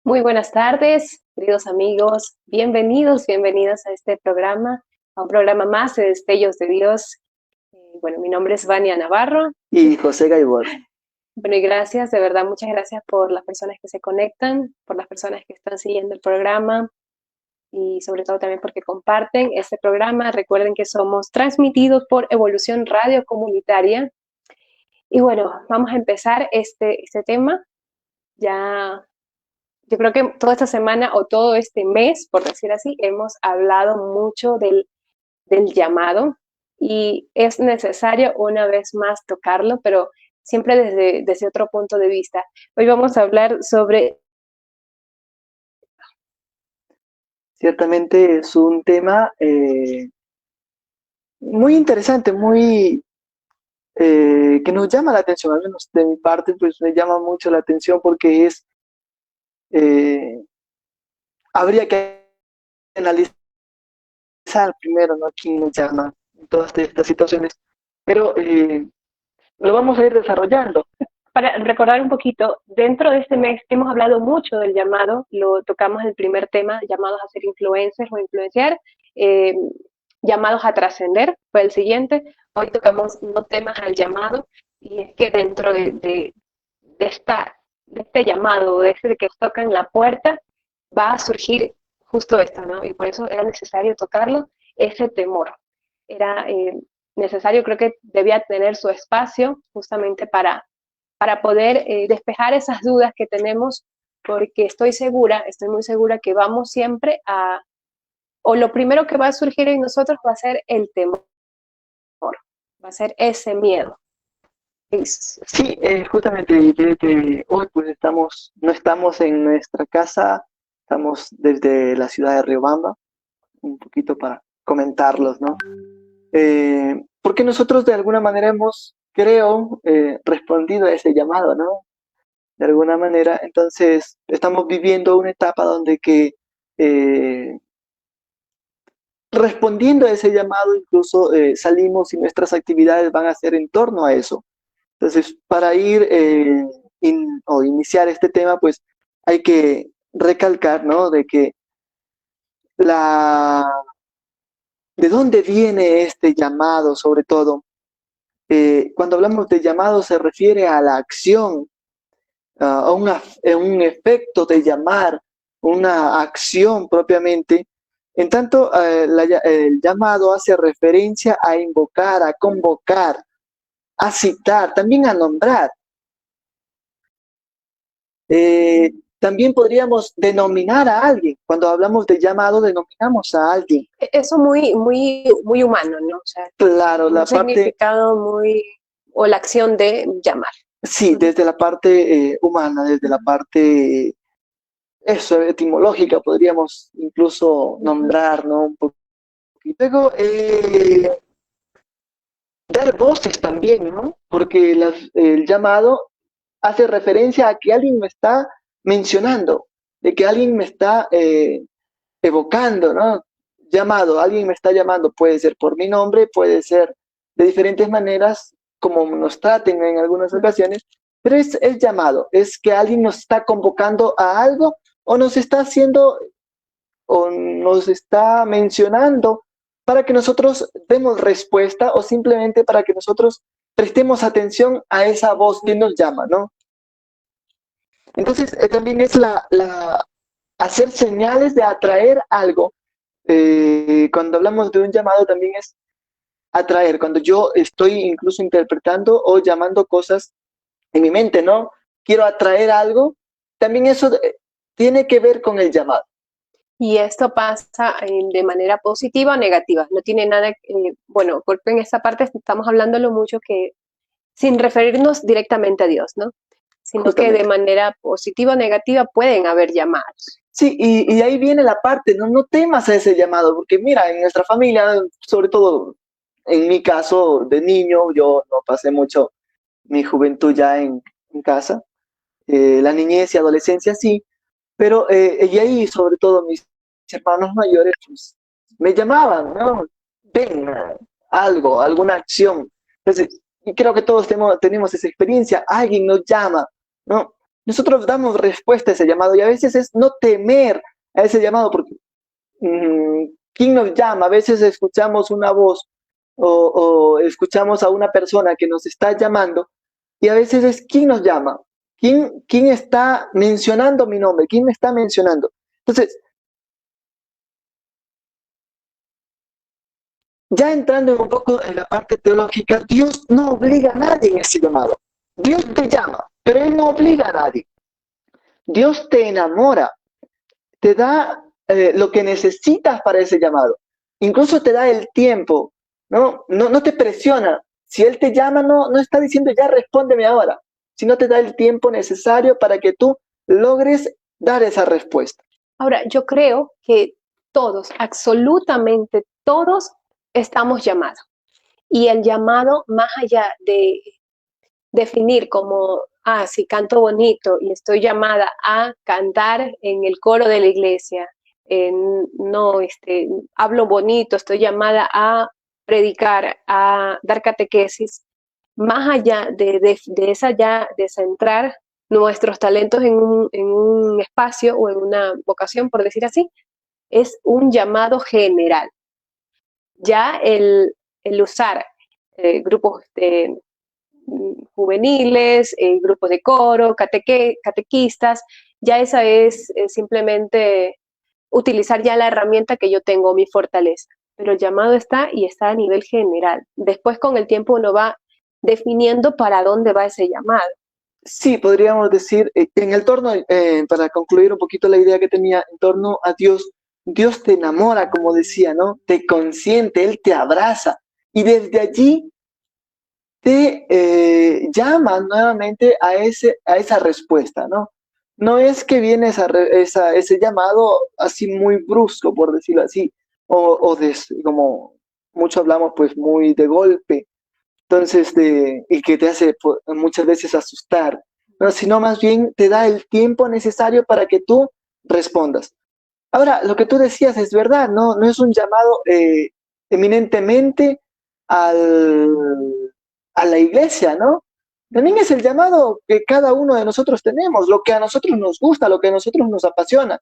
Muy buenas tardes, queridos amigos. Bienvenidos, bienvenidas a este programa, a un programa más de Destellos de Dios. Bueno, mi nombre es Vania Navarro. Y José Gaibor. Bueno, y gracias, de verdad, muchas gracias por las personas que se conectan, por las personas que están siguiendo el programa y sobre todo también porque comparten este programa. Recuerden que somos transmitidos por Evolución Radio Comunitaria. Y bueno, vamos a empezar este tema. Ya Yo creo que toda esta semana o todo este mes, por decir así, hemos hablado mucho del llamado y es necesario una vez más tocarlo, pero siempre desde otro punto de vista. Hoy vamos a hablar sobre... Ciertamente es un tema muy interesante, muy que nos llama la atención, al menos de mi parte, pues me llama mucho la atención porque eh, habría que analizar primero, ¿no? ¿Quién nos llama en todas estas situaciones? Pero lo vamos a ir desarrollando. Para recordar un poquito, dentro de este mes hemos hablado mucho del llamado, lo tocamos el primer tema, llamados a ser influencers o influenciar, eh, llamados a trascender, fue el siguiente. Hoy tocamos unos temas al llamado y es que dentro de este llamado, de este que tocan la puerta, va a surgir justo esto, ¿no? Y por eso era necesario tocarlo, ese temor. Era necesario, creo que debía tener su espacio justamente para poder despejar esas dudas que tenemos, porque estoy muy segura que vamos siempre o lo primero que va a surgir en nosotros va a ser el temor, va a ser ese miedo. Sí, justamente diré que hoy pues no estamos en nuestra casa, estamos desde la ciudad de Riobamba, un poquito para comentarlos, ¿no? Porque nosotros de alguna manera hemos, creo, respondido a ese llamado, ¿no? De alguna manera, entonces estamos viviendo una etapa donde eh, respondiendo a ese llamado, incluso salimos y nuestras actividades van a ser en torno a eso. Entonces, para ir o iniciar este tema, pues hay que recalcar, ¿no? De que la, de dónde viene este llamado, sobre todo. Cuando hablamos de llamado se refiere a la acción, a un efecto de llamar, una acción propiamente. En tanto, el llamado hace referencia a invocar, a convocar, a citar, también a nombrar. También podríamos denominar a alguien. Cuando hablamos de llamado, denominamos a alguien. Eso muy humano, ¿no? O sea, Claro, un la parte, significado muy, o la acción de llamar. sí, desde la parte humana, desde la parte, eso, etimológica, podríamos incluso nombrar, ¿no? Un poquito. Luego, dar voces también, ¿no? Porque el llamado hace referencia a que alguien me está mencionando, de que alguien me está evocando, ¿no? Llamado, alguien me está llamando, puede ser por mi nombre, puede ser de diferentes maneras, como nos traten en algunas ocasiones, pero es llamado, es que alguien nos está convocando a algo o nos está haciendo o nos está mencionando para que nosotros demos respuesta o simplemente para que nosotros prestemos atención a esa voz que nos llama, ¿no? Entonces, también es hacer señales de atraer algo. Cuando hablamos de un llamado también es atraer, cuando yo estoy incluso interpretando o llamando cosas en mi mente, ¿no? Quiero atraer algo, también eso tiene que ver con el llamado. Y esto pasa de manera positiva o negativa. No tiene nada, bueno, porque en esta parte estamos hablándolo mucho que sin referirnos directamente a Dios, ¿no? Sino que de Justamente. manera positiva o negativa pueden haber llamados. Sí, y ahí viene la parte, ¿no? No temas a ese llamado, porque mira, en nuestra familia, sobre todo en mi caso de niño, yo no pasé mucho mi juventud ya en casa, la niñez y adolescencia sí, pero y ahí sobre todo mis hermanos mayores pues, me llamaban, ¿no? Ven, algo, alguna acción. Entonces, y creo que todos tenemos esa experiencia, alguien nos llama, ¿no? nosotros damos respuesta a ese llamado y a veces es no temer a ese llamado porque ¿quién nos llama? A veces escuchamos una voz o escuchamos a una persona que nos está llamando y a veces es ¿quién nos llama? ¿Quién está mencionando mi nombre? ¿Quién me está mencionando? Entonces, ya entrando un poco en la parte teológica, Dios no obliga a nadie en ese llamado. Dios te llama, pero Él no obliga a nadie. Dios te enamora, te da lo que necesitas para ese llamado. Incluso te da el tiempo, no te presiona. Si Él te llama, no está diciendo ya respóndeme ahora, sino te da el tiempo necesario para que tú logres dar esa respuesta. Ahora, yo creo que todos, absolutamente todos, estamos llamados. Y el llamado, más allá de definir como, si canto bonito y estoy llamada a cantar en el coro de la iglesia, hablo bonito, estoy llamada a predicar, a dar catequesis, más allá de centrar nuestros talentos en un espacio o en una vocación, por decir así, es un llamado general. Ya el usar grupos juveniles, grupos de coro, catequistas, ya esa es simplemente utilizar ya la herramienta que yo tengo, mi fortaleza. Pero el llamado está y está a nivel general. Después con el tiempo uno va definiendo para dónde va ese llamado. Sí, podríamos decir, en el torno, para concluir un poquito la idea que tenía en torno a Dios, Dios te enamora, como decía, ¿no? Te consiente, Él te abraza y desde allí te llama nuevamente a esa respuesta, ¿no? No es que viene ese llamado así muy brusco, por decirlo así, o como mucho hablamos, pues muy de golpe, entonces, y que te hace muchas veces asustar, ¿no? Sino más bien te da el tiempo necesario para que tú respondas. Ahora, lo que tú decías es verdad, no es un llamado eminentemente a la iglesia, ¿no? También es el llamado que cada uno de nosotros tenemos, lo que a nosotros nos gusta, lo que a nosotros nos apasiona,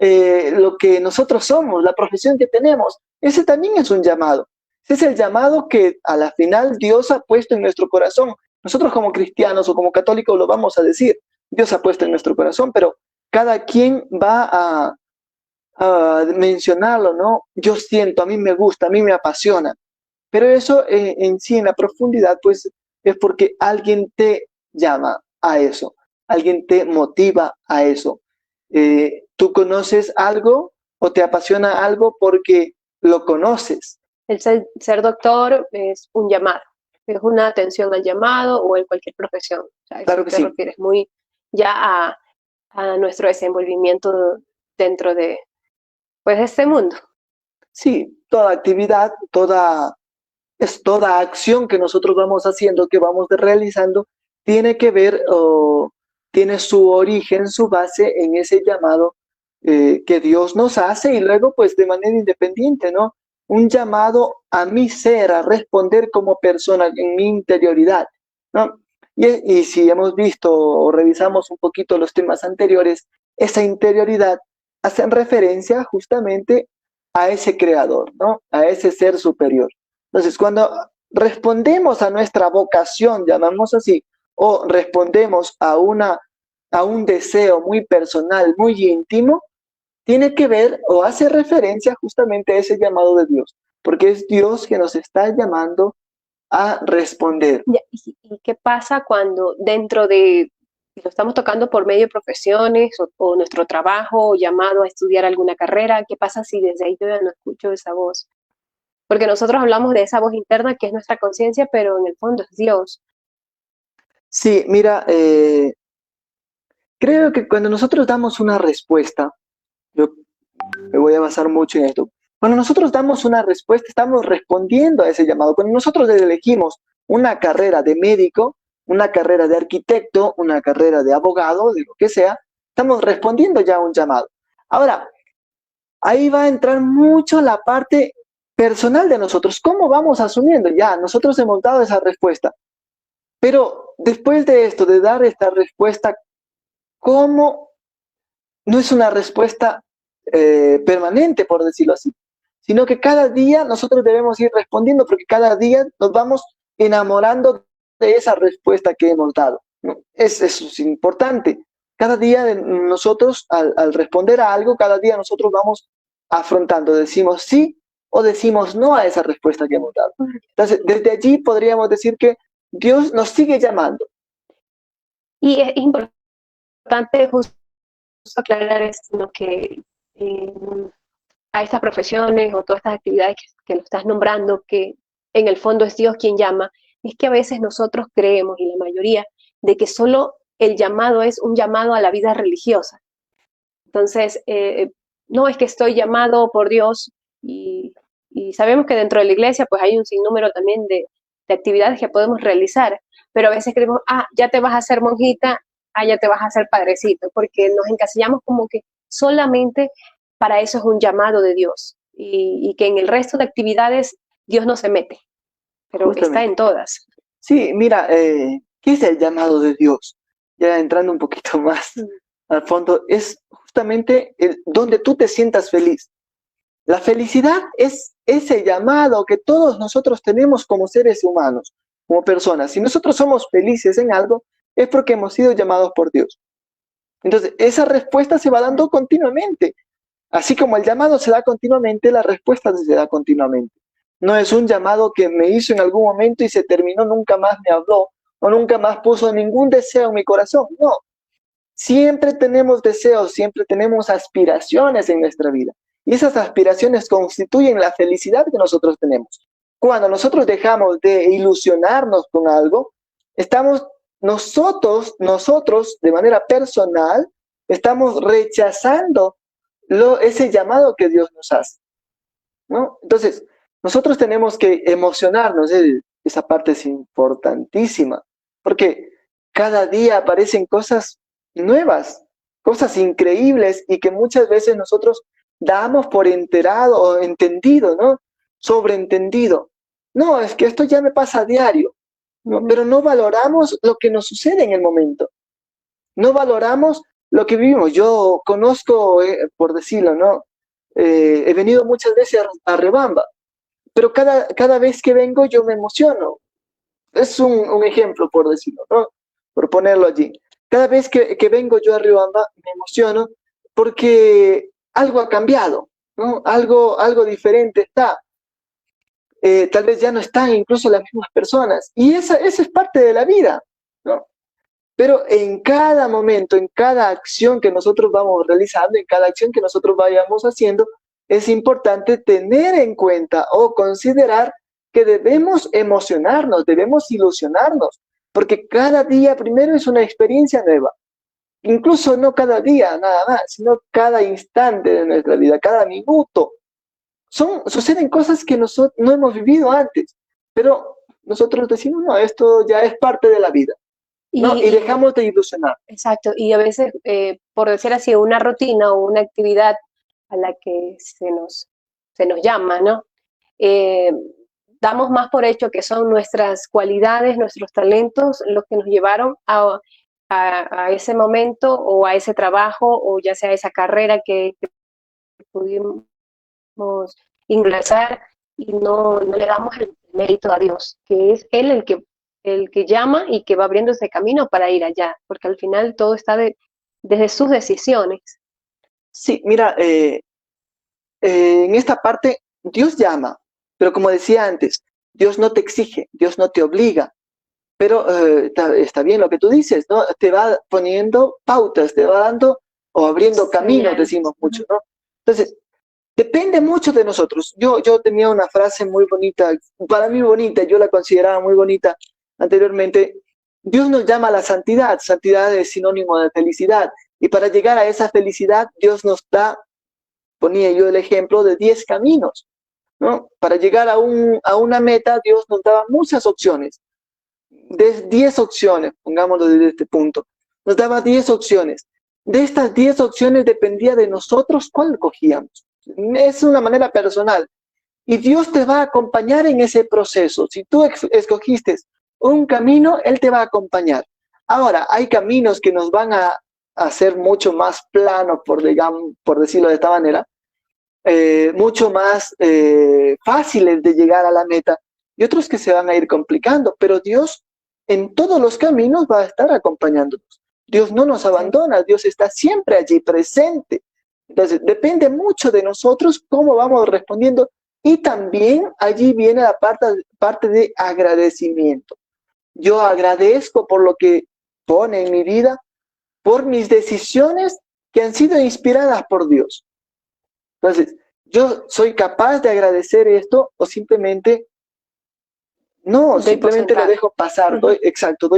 lo que nosotros somos, la profesión que tenemos. Ese también es un llamado. Ese es el llamado que a la final Dios ha puesto en nuestro corazón. Nosotros como cristianos o como católicos lo vamos a decir. Dios ha puesto en nuestro corazón, pero cada quien va a mencionarlo, ¿no? Yo siento, a mí me gusta, a mí me apasiona. Pero eso en sí, en la profundidad, pues es porque alguien te llama a eso, alguien te motiva a eso. Tú conoces algo o te apasiona algo porque lo conoces. El ser doctor es un llamado, es una atención al llamado o en cualquier profesión. O sea, Claro que te sí. refieres muy ya a nuestro desenvolvimiento dentro de pues este mundo. Sí, toda actividad, toda acción que nosotros vamos haciendo, que vamos realizando, tiene que ver o tiene su origen, su base en ese llamado que Dios nos hace y luego pues de manera independiente, ¿no? Un llamado a mi ser, a responder como persona en mi interioridad, ¿no? Y si hemos visto o revisamos un poquito los temas anteriores, esa interioridad hace referencia justamente a ese creador, ¿no? A ese ser superior. Entonces, cuando respondemos a nuestra vocación, llamamos así, o respondemos a un deseo muy personal, muy íntimo, tiene que ver o hace referencia justamente a ese llamado de Dios, porque es Dios que nos está llamando a responder. ¿Y qué pasa cuando dentro de, lo estamos tocando por medio de profesiones o nuestro trabajo o llamado a estudiar alguna carrera? ¿Qué pasa si desde ahí yo ya no escucho esa voz? Porque nosotros hablamos de esa voz interna que es nuestra conciencia, pero en el fondo es Dios. Sí, mira, creo que cuando nosotros damos una respuesta, yo me voy a basar mucho en esto, cuando nosotros damos una respuesta, estamos respondiendo a ese llamado. Cuando nosotros elegimos una carrera de médico, una carrera de arquitecto, una carrera de abogado, de lo que sea, estamos respondiendo ya a un llamado. Ahora, ahí va a entrar mucho la parte personal de nosotros. ¿Cómo vamos asumiendo? Ya, nosotros hemos dado esa respuesta. Pero después de esto, de dar esta respuesta, cómo no es una respuesta permanente, por decirlo así, sino que cada día nosotros debemos ir respondiendo, porque cada día nos vamos enamorando de esa respuesta que hemos dado, ¿no? Eso es importante. Cada día nosotros, al responder a algo, cada día nosotros vamos afrontando, decimos sí o decimos no a esa respuesta que hemos dado. Entonces, desde allí podríamos decir que Dios nos sigue llamando. Y es importante justo aclarar esto, ¿no? Que a estas profesiones o todas estas actividades que lo estás nombrando, que en el fondo es Dios quien llama, es que a veces nosotros creemos, y la mayoría, de que solo el llamado es un llamado a la vida religiosa. Entonces, no es que estoy llamado por Dios y sabemos que dentro de la iglesia pues hay un sinnúmero también de actividades que podemos realizar, pero a veces creemos, ya te vas a hacer monjita, ya te vas a hacer padrecito, porque nos encasillamos como que solamente para eso es un llamado de Dios y que en el resto de actividades Dios no se mete, pero Justamente. está en todas. Sí, mira, ¿qué es el llamado de Dios? Ya entrando un poquito más al fondo, es justamente donde tú te sientas feliz. La felicidad es ese llamado que todos nosotros tenemos como seres humanos, como personas. Si nosotros somos felices en algo, es porque hemos sido llamados por Dios. Entonces, esa respuesta se va dando continuamente. Así como el llamado se da continuamente, la respuesta se da continuamente. No es un llamado que me hizo en algún momento y se terminó, nunca más me habló, o nunca más puso ningún deseo en mi corazón. No. Siempre tenemos deseos, siempre tenemos aspiraciones en nuestra vida. Y esas aspiraciones constituyen la felicidad que nosotros tenemos. Cuando nosotros dejamos de ilusionarnos con algo, estamos nosotros, de manera personal, estamos rechazando ese llamado que Dios nos hace, ¿no? Entonces, nosotros tenemos que emocionarnos, esa parte es importantísima, porque cada día aparecen cosas nuevas, cosas increíbles y que muchas veces nosotros damos por enterado o entendido, ¿no? Sobreentendido. No, es que esto ya me pasa a diario, ¿no? Pero no valoramos lo que nos sucede en el momento. No valoramos lo que vivimos. Yo conozco, por decirlo, ¿no? He venido muchas veces a Riobamba, pero cada vez que vengo yo me emociono. Es un ejemplo, por decirlo, ¿no? Por ponerlo allí. Cada vez que vengo yo a Riobamba me emociono porque algo ha cambiado, ¿no? Algo diferente está. Tal vez ya no están incluso las mismas personas. Y esa es parte de la vida, ¿no? Pero en cada momento, en cada acción que nosotros vamos realizando, en cada acción que nosotros vayamos haciendo, es importante tener en cuenta o considerar que debemos emocionarnos, debemos ilusionarnos, porque cada día primero es una experiencia nueva. Incluso no cada día nada más, sino cada instante de nuestra vida, cada minuto. Suceden cosas que nosotros no hemos vivido antes, pero nosotros decimos, no, esto ya es parte de la vida. ¿No? Y dejamos de ilusionar. Exacto, y a veces, por decir así, una rutina o una actividad a la que se nos llama, ¿no? Damos más por hecho que son nuestras cualidades, nuestros talentos, los que nos llevaron a ese momento o a ese trabajo o ya sea esa carrera que pudimos ingresar y no le damos el mérito a Dios, que es Él el que llama y que va abriendo ese camino para ir allá, porque al final todo está desde sus decisiones. Sí, mira, en esta parte Dios llama, pero como decía antes, Dios no te exige, Dios no te obliga, pero está bien lo que tú dices, ¿no? Te va poniendo pautas, te va dando o abriendo caminos, decimos mucho, ¿no? Entonces, depende mucho de nosotros. Yo tenía una frase muy bonita, para mí bonita, yo la consideraba muy bonita anteriormente. Dios nos llama a la santidad. Santidad es sinónimo de felicidad. Y para llegar a esa felicidad, Dios nos da, ponía yo el ejemplo de 10 caminos, ¿no? Para llegar a una meta, Dios nos daba muchas opciones. 10 opciones, pongámoslo desde este punto. Nos daba 10 opciones. De estas 10 opciones dependía de nosotros cuál cogíamos. Es una manera personal. Y Dios te va a acompañar en ese proceso. Si tú escogiste un camino, Él te va a acompañar. Ahora, hay caminos que nos van a a ser mucho más planos, por decirlo de esta manera, mucho más fáciles de llegar a la meta, y otros que se van a ir complicando, pero Dios en todos los caminos va a estar acompañándonos. Dios no nos abandona, Dios está siempre allí presente. Entonces, depende mucho de nosotros cómo vamos respondiendo, y también allí viene la parte de agradecimiento. Yo agradezco por lo que pone en mi vida, por mis decisiones que han sido inspiradas por Dios. Entonces, yo soy capaz de agradecer esto, o simplemente no, simplemente lo dejo pasar. Doy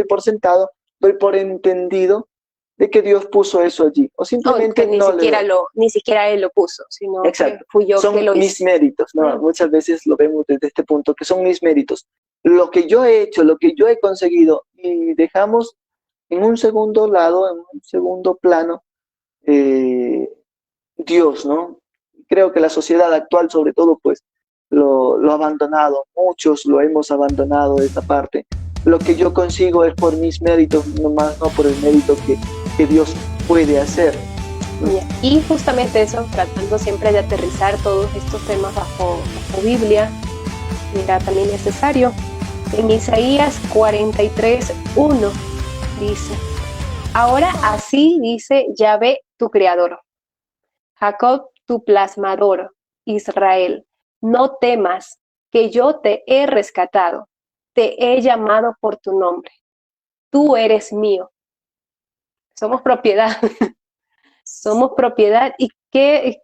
por sentado, doy por entendido de que Dios puso eso allí, o simplemente ni siquiera él lo puso, sino que fui yo son que lo hice. Mis méritos, ¿no? Muchas veces lo vemos desde este punto, que son mis méritos, lo que yo he hecho, lo que yo he conseguido, y dejamos en un segundo lado, en un segundo plano, Dios, ¿no? Creo que la sociedad actual, sobre todo, pues lo ha abandonado. Muchos lo hemos abandonado de esta parte. Lo que yo consigo es por mis méritos, nomás no por el mérito que Dios puede hacer. Y justamente eso, tratando siempre de aterrizar todos estos temas bajo Biblia, era también necesario. En Isaías 43:1 dice: ahora así dice Yahvé tu creador, Jacob tu plasmador, Israel, no temas, que yo te he rescatado, te he llamado por tu nombre, tú eres mío. Somos propiedad. Somos propiedad, y qué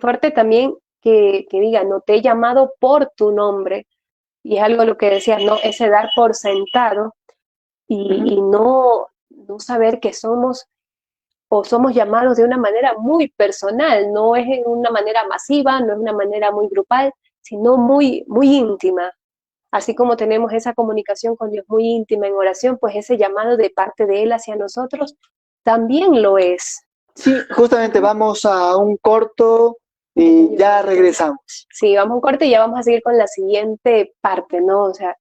fuerte también que diga, no te he llamado por tu nombre, y es algo lo que decías, ¿no? Ese dar por sentado y no saber que somos llamados de una manera muy personal, no es en una manera masiva, no es una manera muy grupal, sino muy, muy íntima. Así como tenemos esa comunicación con Dios muy íntima en oración, pues ese llamado de parte de Él hacia nosotros también lo es. Sí, justamente vamos a un corto y ya regresamos. Sí, vamos a un corte y ya vamos a seguir con la siguiente parte, ¿no? O sea,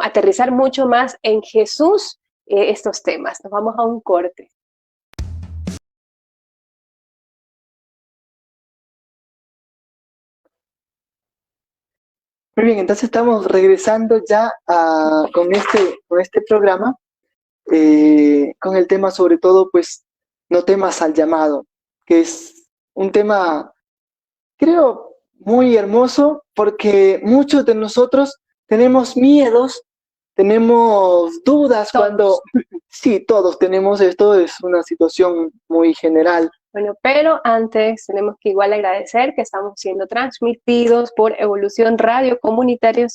aterrizar mucho más en Jesús estos temas. Nos vamos a un corte. Muy bien, entonces estamos regresando ya con este programa, con el tema sobre todo, pues, no temas al llamado, que es un tema, creo, muy hermoso, porque muchos de nosotros tenemos miedos, tenemos dudas cuando... Sí, todos tenemos esto, es una situación muy general. Bueno, pero antes tenemos que igual agradecer que estamos siendo transmitidos por Evolución Radio Comunitario,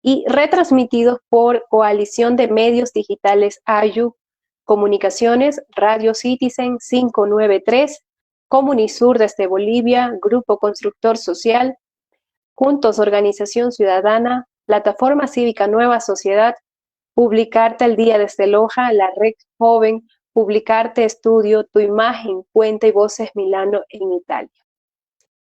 y retransmitidos por Coalición de Medios Digitales AYU, Comunicaciones, Radio Citizen 593, Comunisur desde Bolivia, Grupo Constructor Social, Juntos Organización Ciudadana, Plataforma Cívica Nueva Sociedad, Publicarte al Día desde Loja, la Red Joven, Publicarte Estudio, Tu Imagen, Cuenta y Voces Milano en Italia.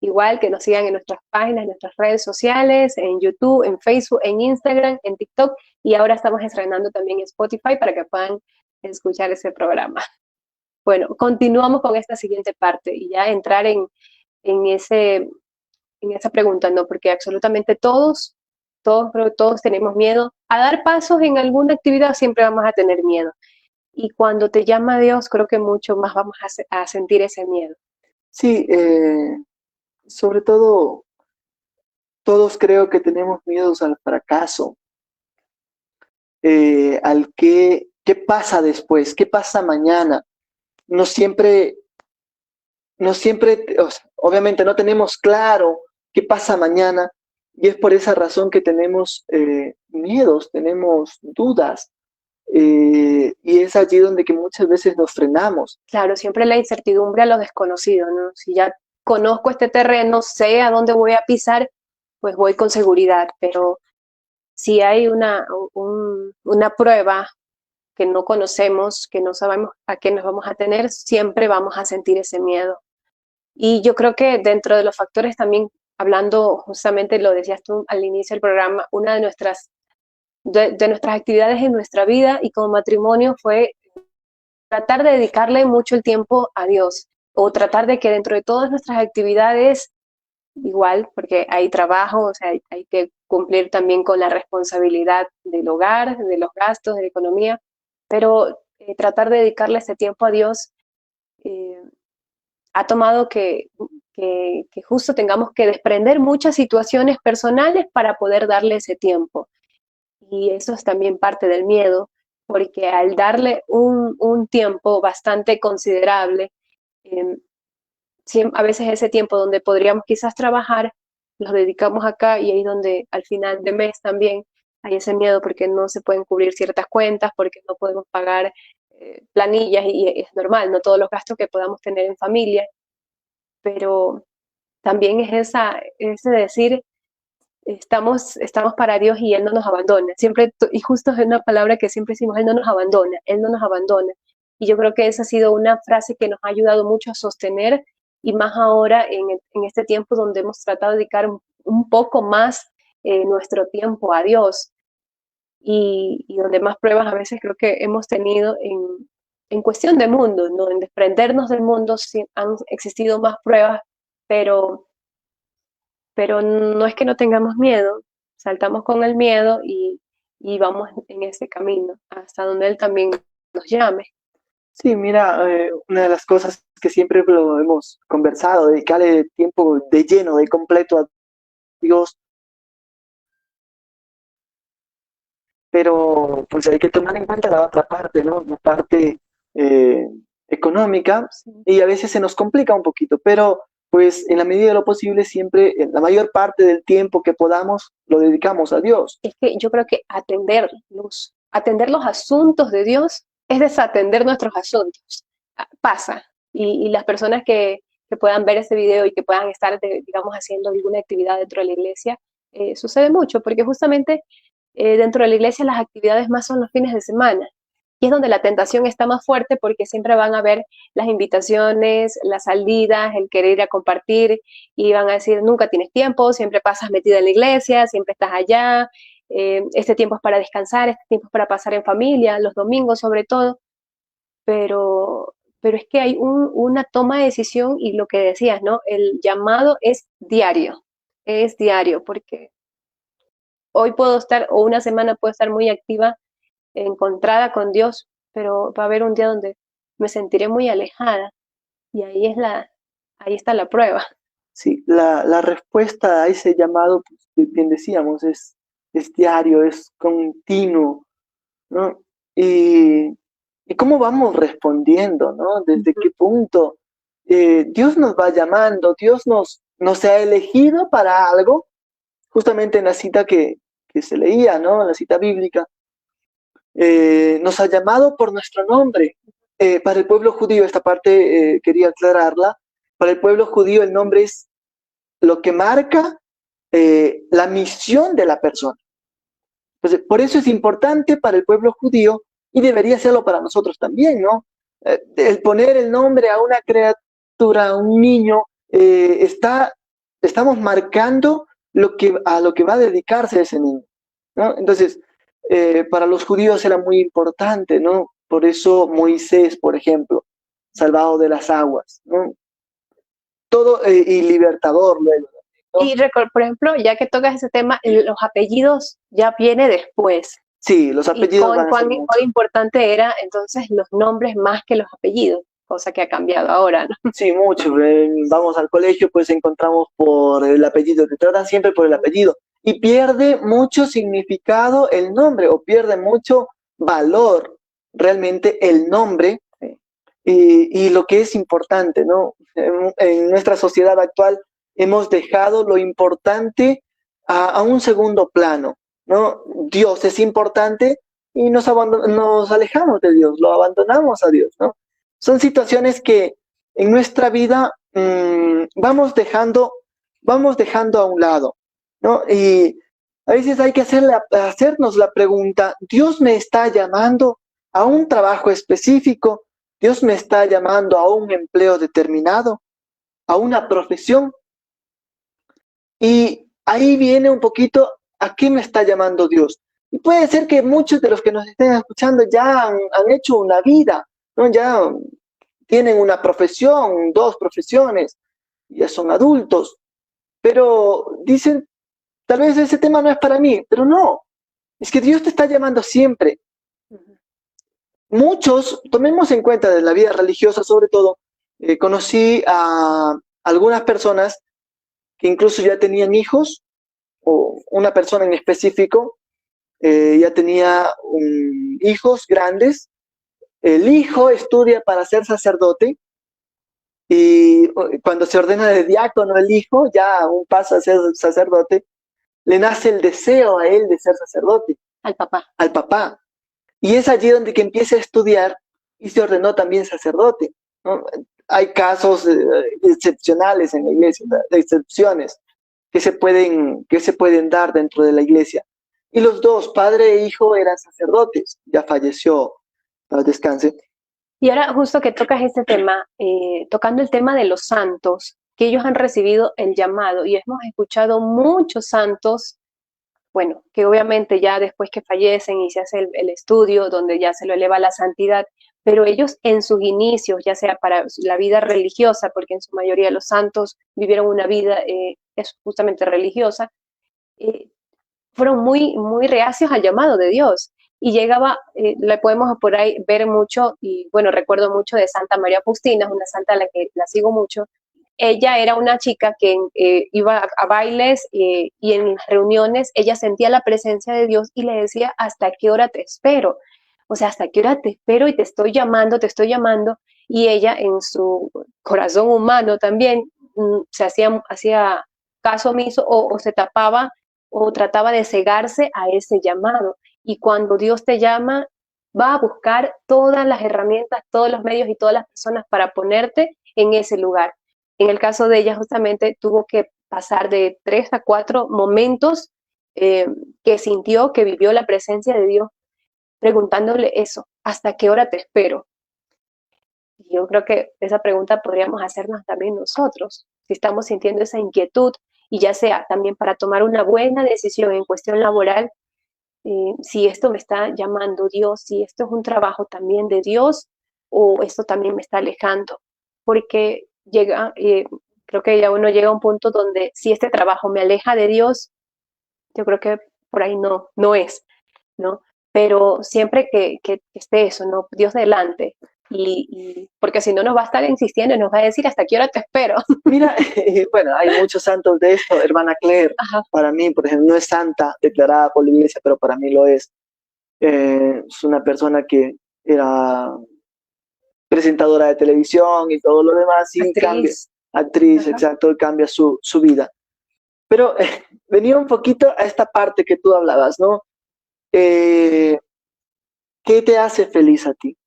Igual que nos sigan en nuestras páginas, en nuestras redes sociales, en YouTube, en Facebook, en Instagram, en TikTok, y ahora estamos estrenando también Spotify para que puedan escuchar ese programa. Bueno, continuamos con esta siguiente parte y ya entrar en esa pregunta, ¿no? Porque absolutamente todos tenemos miedo. A dar pasos en alguna actividad siempre vamos a tener miedo. Y cuando te llama Dios, creo que mucho más vamos a sentir ese miedo. Sí, sobre todo, todos creo que tenemos miedos al fracaso, al qué pasa después, qué pasa mañana. No siempre, o sea, obviamente no tenemos claro qué pasa mañana, y es por esa razón que tenemos miedos, tenemos dudas, y es allí donde que muchas veces nos frenamos. Claro, siempre la incertidumbre a lo desconocido, ¿no? Si ya conozco este terreno, sé a dónde voy a pisar, pues voy con seguridad, pero si hay una prueba que no conocemos, que no sabemos a qué nos vamos a tener, siempre vamos a sentir ese miedo. Y yo creo que dentro de los factores también, hablando justamente, lo decías tú al inicio del programa, una de nuestras actividades en nuestra vida y como matrimonio fue tratar de dedicarle mucho el tiempo a Dios, o tratar de que dentro de todas nuestras actividades, igual, porque hay trabajo, o sea, hay que cumplir también con la responsabilidad del hogar, de los gastos, de la economía, pero tratar de dedicarle ese tiempo a Dios eh, ha tomado que justo tengamos que desprender muchas situaciones personales para poder darle ese tiempo. Y eso es también parte del miedo, porque al darle un tiempo bastante considerable, eh, a veces ese tiempo donde podríamos quizás trabajar, los dedicamos acá y ahí donde al final de mes también hay ese miedo porque no se pueden cubrir ciertas cuentas, porque no podemos pagar planillas y es normal, no todos los gastos que podamos tener en familia, pero también es ese decir, estamos para Dios y Él no nos abandona. Siempre, y justo es una palabra que siempre decimos, Él no nos abandona, Él no nos abandona. Y yo creo que esa ha sido una frase que nos ha ayudado mucho a sostener, y más ahora en este tiempo donde hemos tratado de dedicar un poco más nuestro tiempo a Dios, y donde más pruebas a veces creo que hemos tenido en cuestión de mundo, ¿no? En desprendernos del mundo sí, han existido más pruebas, pero no es que no tengamos miedo, saltamos con el miedo y vamos en ese camino hasta donde Él también nos llame. Sí, mira, una de las cosas que siempre lo hemos conversado, dedicarle tiempo de lleno, de completo a Dios, pero pues hay que tomar en cuenta la otra parte, ¿no? La parte eh, económica, Sí. y a veces se nos complica un poquito, pero pues en la medida de lo posible siempre, en la mayor parte del tiempo que podamos, lo dedicamos a Dios. Es que yo creo que atender los asuntos de Dios es desatender nuestros asuntos. Pasa. Y las personas que puedan ver ese video y que puedan estar, digamos, haciendo alguna actividad dentro de la iglesia, sucede mucho, porque justamente dentro de la iglesia las actividades más son los fines de semana. Y es donde la tentación está más fuerte porque siempre van a ver las invitaciones, las salidas, el querer ir a compartir y van a decir, nunca tienes tiempo, siempre pasas metida en la iglesia, siempre estás allá, este tiempo es para descansar, este tiempo es para pasar en familia, los domingos sobre todo, pero es que hay una toma de decisión y lo que decías, ¿no? El llamado es diario, porque hoy puedo estar, o una semana puedo estar muy activa, encontrada con Dios, pero va a haber un día donde me sentiré muy alejada y ahí está la prueba. Sí, la respuesta a ese llamado, pues, bien decíamos, es diario, es continuo, ¿no? Y cómo vamos respondiendo, ¿no? ¿Desde qué punto Dios nos va llamando? Dios nos ha elegido para algo, justamente en la cita que se leía, ¿no? En la cita bíblica. Nos ha llamado por nuestro nombre. Para el pueblo judío, esta parte quería aclararla, para el pueblo judío el nombre es lo que marca la misión de la persona. Entonces, por eso es importante para el pueblo judío y debería serlo para nosotros también, ¿no? El poner el nombre a una criatura, a un niño, estamos marcando a lo que va a dedicarse ese niño, ¿no? Entonces, para los judíos era muy importante, ¿no? Por eso Moisés, por ejemplo, salvado de las aguas, ¿no? Todo y libertador luego, ¿no? Y por ejemplo, ya que tocas ese tema, los apellidos ya viene después. Sí, los apellidos van a ser mucho. Cuán importante era entonces los nombres más que los apellidos, cosa que ha cambiado ahora, ¿no? Sí, mucho. Vamos al colegio, pues encontramos por el apellido, te tratan siempre por el apellido. Y pierde mucho significado el nombre, o pierde mucho valor realmente el nombre y lo que es importante, ¿no? En nuestra sociedad actual hemos dejado lo importante a un segundo plano, ¿no? Dios es importante y nos alejamos de Dios, lo abandonamos a Dios, ¿no? Son situaciones que en nuestra vida vamos dejando a un lado, ¿no? Y a veces hay que hacernos la pregunta, ¿Dios me está llamando a un trabajo específico? ¿Dios me está llamando a un empleo determinado? ¿A una profesión? Y ahí viene un poquito a qué me está llamando Dios. Y puede ser que muchos de los que nos estén escuchando ya han hecho una vida ¿no? Ya tienen una profesión, dos profesiones, ya son adultos, pero dicen, tal vez ese tema no es para mí, pero no, es que Dios te está llamando siempre. Muchos, tomemos en cuenta de la vida religiosa sobre todo, conocí a algunas personas que incluso ya tenían hijos, o una persona en específico ya tenía hijos grandes. El hijo estudia para ser sacerdote y cuando se ordena de diácono el hijo, ya un paso a ser sacerdote, le nace el deseo a él de ser sacerdote. Al papá. Al papá. Y es allí donde que empieza a estudiar y se ordenó también sacerdote, ¿no? Hay casos excepcionales en la iglesia, de excepciones que se pueden dar dentro de la iglesia. Y los dos, padre e hijo, eran sacerdotes. Ya falleció, para descanse. Y ahora justo que tocas este tema, tocando el tema de los santos, que ellos han recibido el llamado y hemos escuchado muchos santos, bueno, que obviamente ya después que fallecen y se hace el estudio donde ya se lo eleva a la santidad, pero ellos en sus inicios, ya sea para la vida religiosa, porque en su mayoría los santos vivieron una vida es justamente religiosa, eh, fueron muy, muy reacios al llamado de Dios. Y llegaba, le podemos por ahí ver mucho, y bueno, recuerdo mucho de Santa María Faustina, una santa a la que la sigo mucho. Ella era una chica que iba a bailes y en las reuniones ella sentía la presencia de Dios y le decía, ¿hasta qué hora te espero? O sea, ¿hasta qué hora te espero y te estoy llamando, te estoy llamando? Y ella en su corazón humano también se hacía caso omiso o se tapaba o trataba de cegarse a ese llamado. Y cuando Dios te llama, va a buscar todas las herramientas, todos los medios y todas las personas para ponerte en ese lugar. En el caso de ella, justamente tuvo que pasar de 3 a 4 momentos que sintió, que vivió la presencia de Dios, preguntándole eso, ¿hasta qué hora te espero? Y yo creo que esa pregunta podríamos hacernos también nosotros, si estamos sintiendo esa inquietud y ya sea también para tomar una buena decisión en cuestión laboral, si esto me está llamando Dios, si esto es un trabajo también de Dios o esto también me está alejando, porque creo que ya uno llega a un punto donde si este trabajo me aleja de Dios, yo creo que por ahí no es, ¿no? Pero siempre que esté eso, ¿no? Dios delante. Porque si no nos va a estar insistiendo y nos va a decir hasta qué hora te espero. Mira, bueno, hay muchos santos de esto. Hermana Claire, Ajá. para mí, por ejemplo, no es santa declarada por la iglesia, pero para mí lo es. Es una persona que era presentadora de televisión y todo lo demás, y cambia, actriz, Ajá. exacto, cambia su vida. Pero venía un poquito a esta parte que tú hablabas, ¿no? ¿Qué te hace feliz a ti?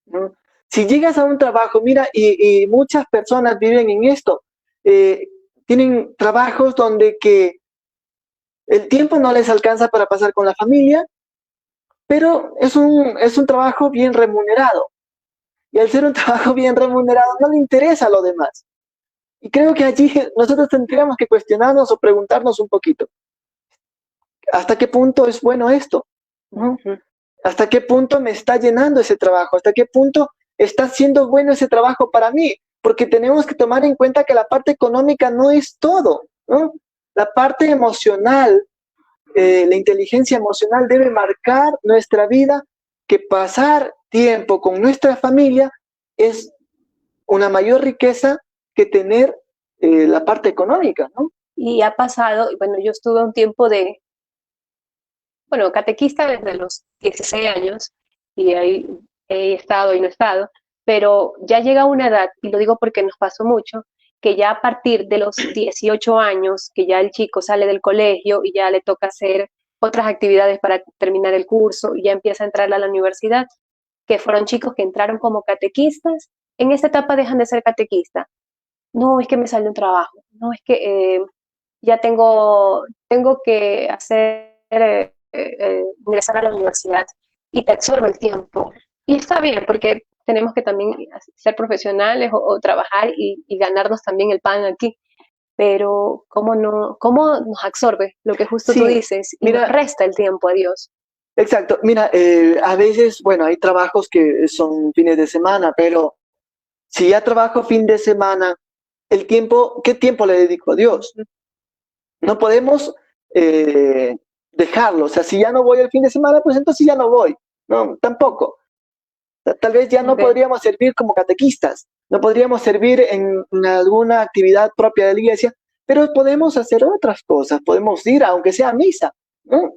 ¿No? Si llegas a un trabajo, mira, y muchas personas viven en esto, eh, tienen trabajos donde que el tiempo no les alcanza para pasar con la familia, pero es un trabajo bien remunerado. Y al ser un trabajo bien remunerado, no le interesa lo demás. Y creo que allí nosotros tendríamos que cuestionarnos o preguntarnos un poquito, ¿hasta qué punto es bueno esto? ¿No? ¿Hasta qué punto me está llenando ese trabajo? ¿Hasta qué punto está siendo bueno ese trabajo para mí? Porque tenemos que tomar en cuenta que la parte económica no es todo, ¿no? La parte emocional, la inteligencia emocional debe marcar nuestra vida, que pasar tiempo con nuestra familia es una mayor riqueza que tener la parte económica, ¿no? Y ha pasado, bueno, yo estuve un tiempo catequista desde los 16 años y ahí he estado y no he estado, pero ya llega una edad, y lo digo porque nos pasó mucho, que ya a partir de los 18 años, que ya el chico sale del colegio y ya le toca hacer otras actividades para terminar el curso y ya empieza a entrar a la universidad, que fueron chicos que entraron como catequistas, en esta etapa dejan de ser catequistas. No, es que me sale un trabajo, no, es que ya tengo que hacer, ingresar a la universidad y te absorbe el tiempo. Y está bien, porque tenemos que también ser profesionales o trabajar y ganarnos también el pan aquí. Pero ¿cómo nos absorbe lo que justo tú Sí, dices y nos mira, resta el tiempo a Dios? Exacto. Mira, a veces, bueno, hay trabajos que son fines de semana, pero si ya trabajo fin de semana, el tiempo, ¿qué tiempo le dedico a Dios? No podemos eh, dejarlo. O sea, si ya no voy el fin de semana, pues entonces ya no voy. No, tampoco. Tal vez ya no Ok. podríamos servir como catequistas, no podríamos servir en alguna actividad propia de la iglesia, pero podemos hacer otras cosas, podemos ir, aunque sea a misa, ¿no?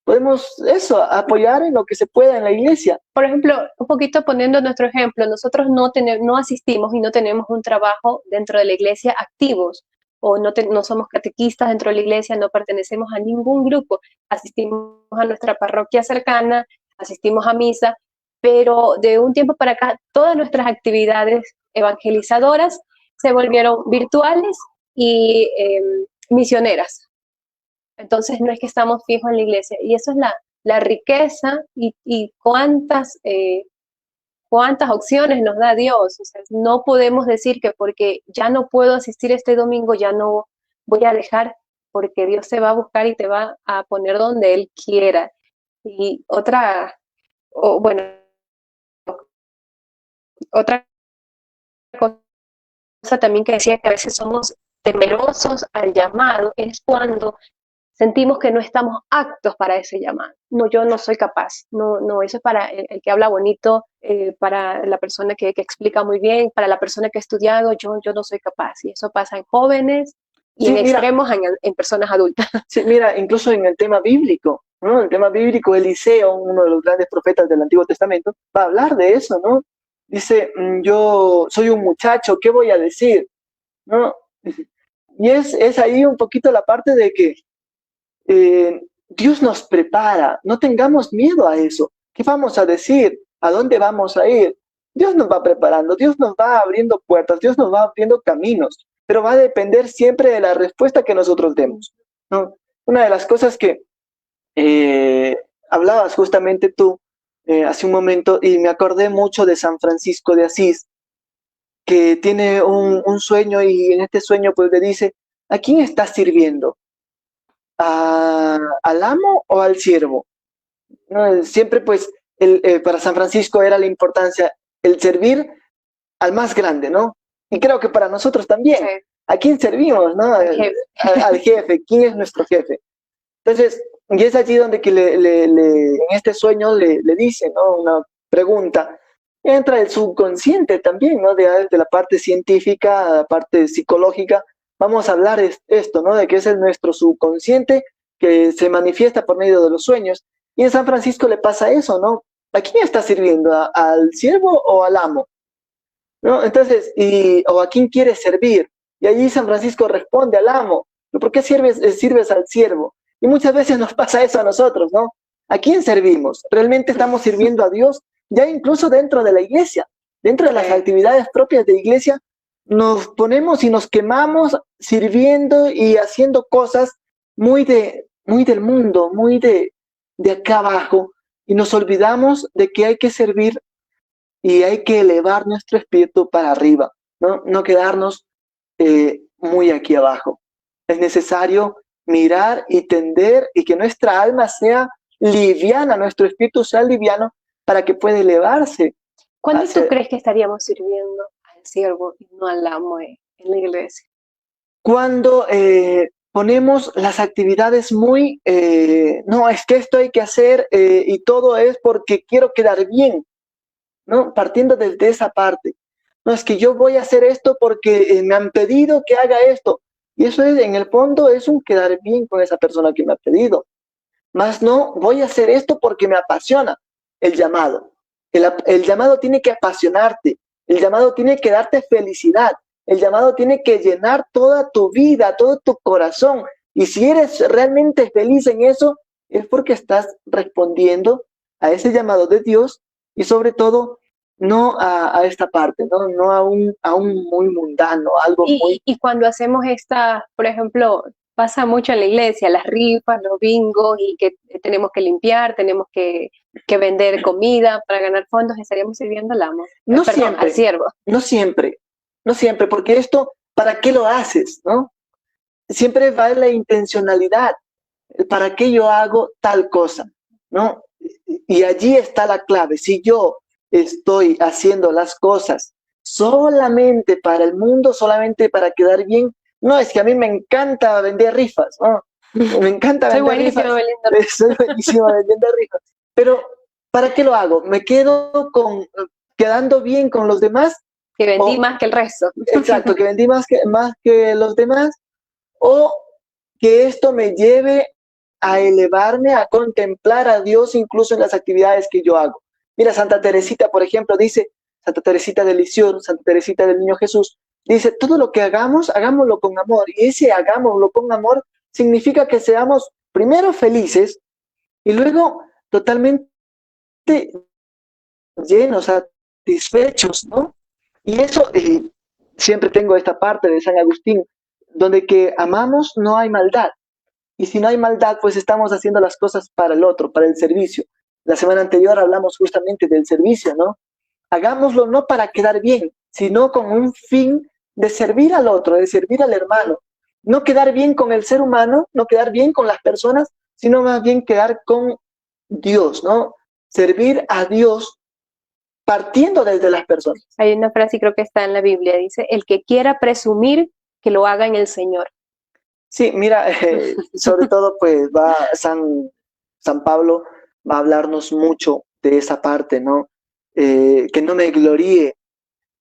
Podemos eso, apoyar en lo que se pueda en la iglesia. Por ejemplo, un poquito poniendo nuestro ejemplo, nosotros no asistimos y no tenemos un trabajo dentro de la iglesia activos, o no somos catequistas dentro de la iglesia, no pertenecemos a ningún grupo, asistimos a nuestra parroquia cercana, asistimos a misa, pero de un tiempo para acá todas nuestras actividades evangelizadoras se volvieron virtuales y misioneras. Entonces no es que estamos fijos en la iglesia. Y eso es la riqueza y cuántas opciones nos da Dios. O sea, no podemos decir que porque ya no puedo asistir este domingo, ya no voy a dejar, porque Dios te va a buscar y te va a poner donde Él quiera. Y bueno, otra cosa también que decía que a veces somos temerosos al llamado es cuando sentimos que no estamos aptos para ese llamado. No, yo no soy capaz. No, no, eso es para el que habla bonito, para la persona que explica muy bien, para la persona que ha estudiado, yo no soy capaz. Y eso pasa en jóvenes y en Sí, mira, extremos en personas adultas. sí, mira, incluso en el tema bíblico, ¿no? El tema bíblico, Eliseo, uno de los grandes profetas del Antiguo Testamento, va a hablar de eso, ¿no? Dice, yo soy un muchacho, ¿qué voy a decir? ¿No? Y es ahí un poquito la parte de que Dios nos prepara, no tengamos miedo a eso. ¿Qué vamos a decir? ¿A dónde vamos a ir? Dios nos va preparando, Dios nos va abriendo puertas, Dios nos va abriendo caminos, pero va a depender siempre de la respuesta que nosotros demos, ¿no? Una de las cosas que hablabas justamente tú hace un momento y me acordé mucho de San Francisco de Asís, que tiene un sueño y en este sueño pues le dice, ¿a quién estás sirviendo? ¿Al amo o al siervo? ¿No? Siempre pues para San Francisco era la importancia el servir al más grande, ¿no? Y creo que para nosotros también. Sí, ¿A quién servimos, no? al jefe. Al jefe. ¿Quién es nuestro jefe? Entonces, y es allí donde que en este sueño le dice, ¿no? Una pregunta. Entra el subconsciente también, ¿no? De la parte científica, la parte psicológica. Vamos a hablar esto, ¿no? De que es nuestro subconsciente que se manifiesta por medio de los sueños. Y en San Francisco le pasa eso, ¿no? ¿A quién está sirviendo? ¿Al siervo o al amo? ¿No? Entonces, o a quién quieres servir. Y allí San Francisco responde al amo. ¿Por qué sirves al siervo? Y muchas veces nos pasa eso a nosotros, ¿no? ¿A quién servimos? ¿Realmente estamos sirviendo a Dios? Ya incluso dentro de la iglesia, dentro de las actividades propias de iglesia, nos ponemos y nos quemamos sirviendo y haciendo cosas muy del mundo, muy de acá abajo, y nos olvidamos de que hay que servir y hay que elevar nuestro espíritu para arriba, ¿no? No quedarnos muy aquí abajo. Es necesario mirar y tender y que nuestra alma sea liviana, nuestro espíritu sea liviano para que pueda elevarse. ¿Cuándo tú crees que estaríamos sirviendo al siervo y no al amo en la iglesia? Cuando ponemos las actividades no, es que esto hay que hacer y todo es porque quiero quedar bien, ¿no? Partiendo desde esa parte. No, es que yo voy a hacer esto porque me han pedido que haga esto. Y eso es, en el fondo, es un quedar bien con esa persona que me ha pedido. Más no, voy a hacer esto porque me apasiona el llamado. El llamado tiene que apasionarte. El llamado tiene que darte felicidad. El llamado tiene que llenar toda tu vida, todo tu corazón. Y si eres realmente feliz en eso, es porque estás respondiendo a ese llamado de Dios y sobre todo no a esta parte, no a un muy mundano, algo muy... Y cuando hacemos por ejemplo, pasa mucho en la iglesia, las rifas, los bingos, y que tenemos que limpiar, tenemos que vender comida para ganar fondos, estaríamos sirviendo al amo. No Perdón, siempre, al siervo. no siempre, no siempre, porque esto, ¿para qué lo haces, no? Siempre va en la intencionalidad, ¿para qué yo hago tal cosa, no? Y allí está la clave. Si yo estoy haciendo las cosas solamente para el mundo, solamente para quedar bien, no, es que a mí me encanta vender rifas, ¿no? Me encanta Soy vender buenísima rifas, vendiendo. soy buenísima vendiendo rifas, pero ¿para qué lo hago? ¿Me quedo quedando bien con los demás? Que vendí O, más que el resto. exacto, que vendí más que los demás, o que esto me lleve a elevarme, a contemplar a Dios incluso en las actividades que yo hago. Mira, Santa Teresita, por ejemplo, dice, Santa Teresita de Lisieux, Santa Teresita del Niño Jesús, dice, todo lo que hagamos, hagámoslo con amor. Y ese hagámoslo con amor significa que seamos primero felices y luego totalmente llenos, satisfechos, ¿no? Y eso, siempre tengo esta parte de San Agustín, donde que amamos no hay maldad. Y si no hay maldad, pues estamos haciendo las cosas para el otro, para el servicio. La semana anterior hablamos justamente del servicio, ¿no? Hagámoslo no para quedar bien, sino con un fin de servir al otro, de servir al hermano. No quedar bien con el ser humano, no quedar bien con las personas, sino más bien quedar con Dios, ¿no? Servir a Dios partiendo desde las personas. Hay una frase, creo que está en la Biblia, dice, el que quiera presumir, que lo haga en el Señor. Sí, mira, sobre todo pues va San Pablo va a hablarnos mucho de esa parte, ¿no? Que no me gloríe,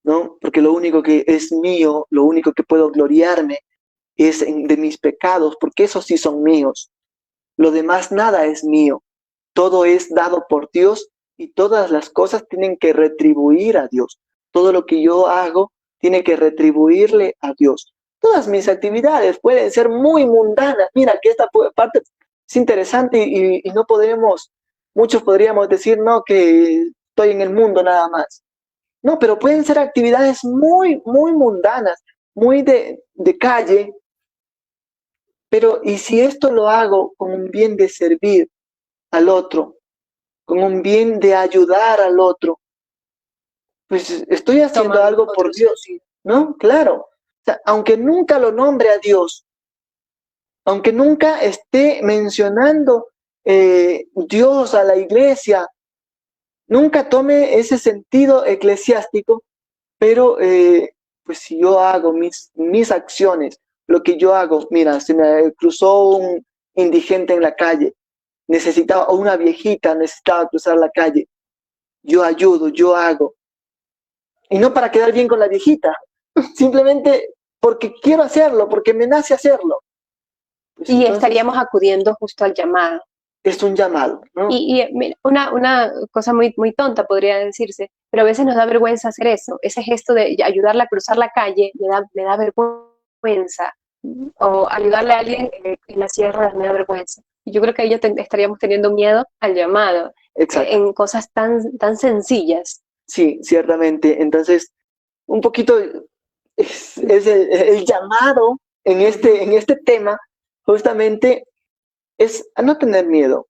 ¿no? Porque lo único que es mío, lo único que puedo gloriarme es de mis pecados, porque esos sí son míos. Lo demás nada es mío. Todo es dado por Dios y todas las cosas tienen que retribuir a Dios. Todo lo que yo hago tiene que retribuirle a Dios. Todas mis actividades pueden ser muy mundanas. Mira que esta parte es interesante y no podemos, muchos podríamos decir, no, que estoy en el mundo nada más. No, pero pueden ser actividades muy, muy mundanas, muy de calle. Pero, ¿y si esto lo hago con un bien de servir al otro, con un bien de ayudar al otro? Pues estoy haciendo Toma algo por otro Dios, sentido. ¿no? Claro. O sea, aunque nunca lo nombre a Dios, aunque nunca esté mencionando Dios a la iglesia, nunca tome ese sentido eclesiástico, pero pues si yo hago mis acciones, lo que yo hago, mira, se me cruzó un indigente en la calle, necesitaba, o una viejita necesitaba cruzar la calle, yo ayudo, yo hago. Y no para quedar bien con la viejita, simplemente porque quiero hacerlo, porque me nace hacerlo. Pues Y entonces estaríamos acudiendo justo al llamado. es un llamado, ¿no? Mira, una cosa muy, muy tonta podría decirse, pero a veces nos da vergüenza hacer eso. Ese gesto de ayudarla a cruzar la calle me da vergüenza. O ayudarle a alguien en la sierra me da vergüenza. Y yo creo que ahí ya estaríamos teniendo miedo al llamado, Exacto. en cosas tan sencillas. Sí, ciertamente. Entonces, un poquito es el llamado en este tema, justamente, es a no tener miedo.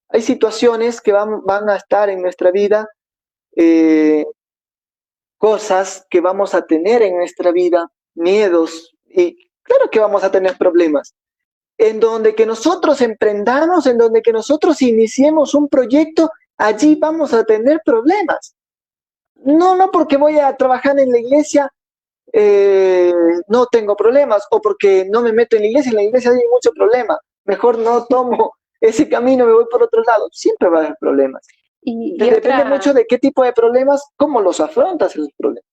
Hay situaciones que van a estar en nuestra vida, eh, cosas que vamos a tener en nuestra vida, miedos, y claro que vamos a tener problemas. En donde que nosotros emprendamos, en donde que nosotros iniciemos un proyecto, allí vamos a tener problemas. No, no porque voy a trabajar en la iglesia, no tengo problemas, o porque no me meto en la iglesia hay mucho problema, mejor no tomo ese camino, me voy por otro lado, siempre va a haber problemas. Y Depende mucho de qué tipo de problemas, cómo los afrontas esos problemas.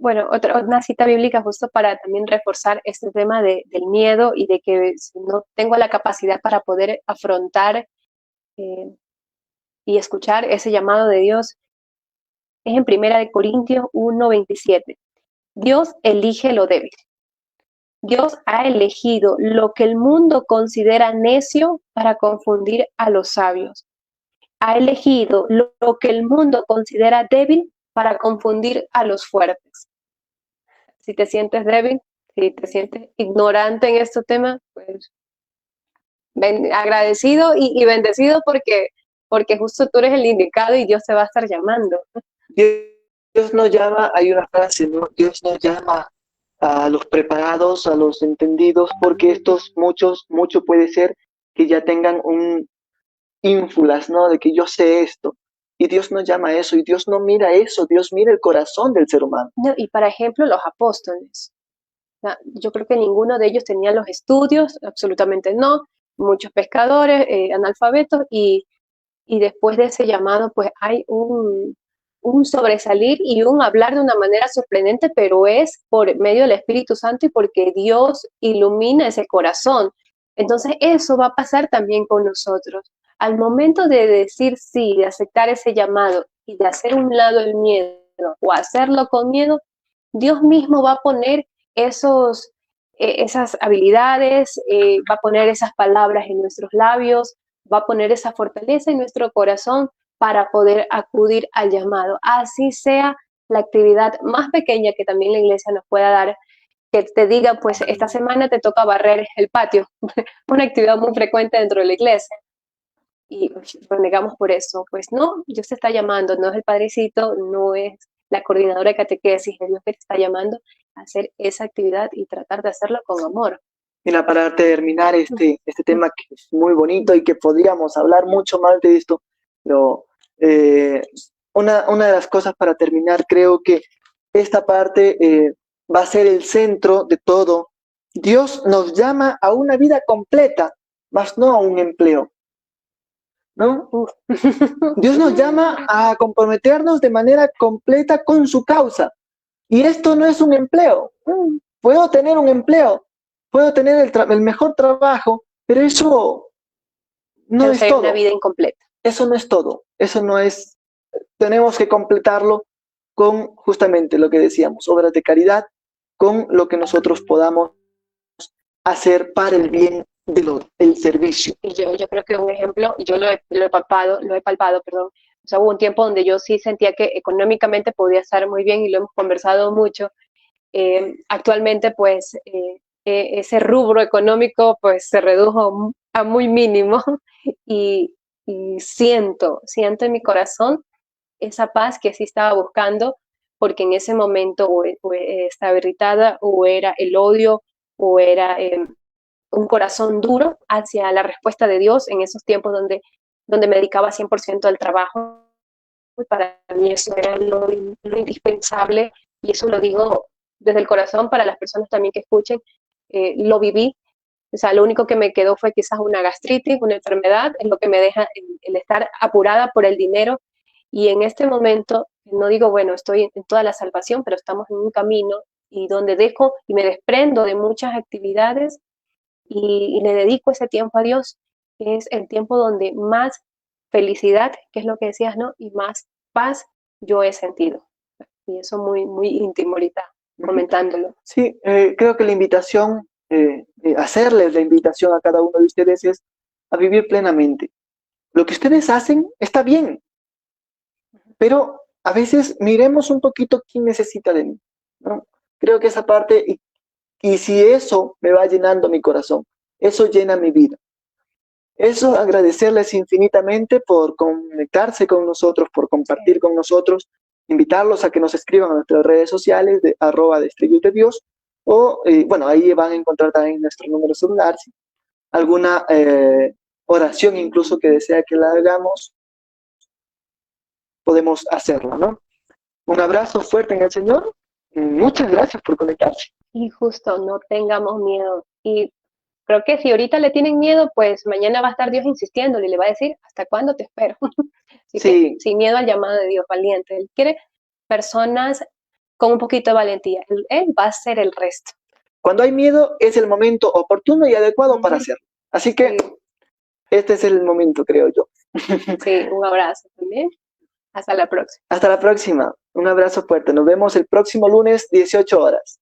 bueno, una cita bíblica justo para también reforzar este tema del miedo y de que si no tengo la capacidad para poder afrontar eh, y escuchar ese llamado de Dios, es en Primera de Corintios 1:27. Dios elige lo débil. Dios ha elegido lo que el mundo considera necio para confundir a los sabios. Ha elegido lo que el mundo considera débil para confundir a los fuertes. Si te sientes débil, si te sientes ignorante en este tema, pues agradecido y bendecido porque justo tú eres el indicado y Dios te va a estar llamando. Dios no llama, hay una frase, ¿no? Dios no llama a los preparados, a los entendidos, porque estos mucho puede ser que ya tengan ínfulas, ¿no? De que yo sé esto. Y Dios no llama eso, y Dios no mira eso, Dios mira el corazón del ser humano. No, y por ejemplo, los apóstoles. O sea, yo creo que ninguno de ellos tenía los estudios, absolutamente no. Muchos pescadores, analfabetos, y después de ese llamado, pues hay un sobresalir y un hablar de una manera sorprendente, pero es por medio del Espíritu Santo y porque Dios ilumina ese corazón. Entonces, eso va a pasar también con nosotros. Al momento de decir sí, de aceptar ese llamado y de hacer un lado el miedo o hacerlo con miedo, Dios mismo va a poner esos, esas habilidades, va a poner esas palabras en nuestros labios, va a poner esa fortaleza en nuestro corazón para poder acudir al llamado. Así sea la actividad más pequeña que también la iglesia nos pueda dar, que te diga, pues esta semana te toca barrer el patio, una actividad muy frecuente dentro de la iglesia. Y renegamos por eso. Pues no, Dios te está llamando, no es el padrecito, no es la coordinadora de catequesis, es Dios que te está llamando a hacer esa actividad y tratar de hacerlo con amor. Mira, para terminar este tema que es muy bonito y que podríamos hablar mucho más de esto, pero una de las cosas para terminar, creo que esta parte va a ser el centro de todo. Dios nos llama a una vida completa, más no a un empleo, ¿no? Dios nos llama a comprometernos de manera completa con su causa. Y esto no es un empleo. Puedo tener un empleo, puedo tener el mejor trabajo, pero eso no es todo. Una vida incompleta. Eso no es todo. Eso no es. Tenemos que completarlo con justamente lo que decíamos, obras de caridad, con lo que nosotros podamos hacer para el bien del servicio. Y yo creo que un ejemplo, yo lo he palpado, perdón. O sea, hubo un tiempo donde yo sí sentía que económicamente podía estar muy bien y lo hemos conversado mucho. Actualmente, pues, ese rubro económico pues se redujo a muy mínimo y, y siento en mi corazón esa paz que sí estaba buscando, porque en ese momento o estaba irritada o era el odio o era un corazón duro hacia la respuesta de Dios en esos tiempos donde me dedicaba 100% al trabajo. Para mí eso era lo indispensable y eso lo digo desde el corazón para las personas también que escuchen. Lo viví, o sea, lo único que me quedó fue quizás una gastritis, una enfermedad, es lo que me deja el estar apurada por el dinero. Y en este momento, no digo, bueno, estoy en toda la salvación, pero estamos en un camino y donde dejo y me desprendo de muchas actividades y le dedico ese tiempo a Dios, que es el tiempo donde más felicidad, que es lo que decías, ¿no? Y más paz yo he sentido. Y eso muy, muy íntimo ahorita, comentándolo. Sí, creo que la invitación, hacerles la invitación a cada uno de ustedes es a vivir plenamente. Lo que ustedes hacen está bien, pero a veces miremos un poquito quién necesita de mí, ¿no? Creo que esa parte, y si eso me va llenando mi corazón, eso llena mi vida. Eso agradecerles infinitamente por conectarse con nosotros, por compartir con nosotros, invitarlos a que nos escriban a nuestras redes sociales de @destellos de Dios o, bueno, ahí van a encontrar también nuestro número celular, si alguna oración incluso que desea que la hagamos, podemos hacerlo, ¿no? Un abrazo fuerte en el Señor. Muchas gracias por conectarse. Y justo, no tengamos miedo. Y creo que si ahorita le tienen miedo, pues mañana va a estar Dios insistiéndole y le va a decir, ¿hasta cuándo te espero? Así Sí. que sin miedo al llamado de Dios, valiente. Él quiere personas con un poquito de valentía. Él va a hacer el resto. Cuando hay miedo es el momento oportuno y adecuado para hacerlo. Así que este es el momento, creo yo. Sí, un abrazo también. Hasta la próxima. Hasta la próxima. Un abrazo fuerte. Nos vemos el próximo lunes, 18 horas.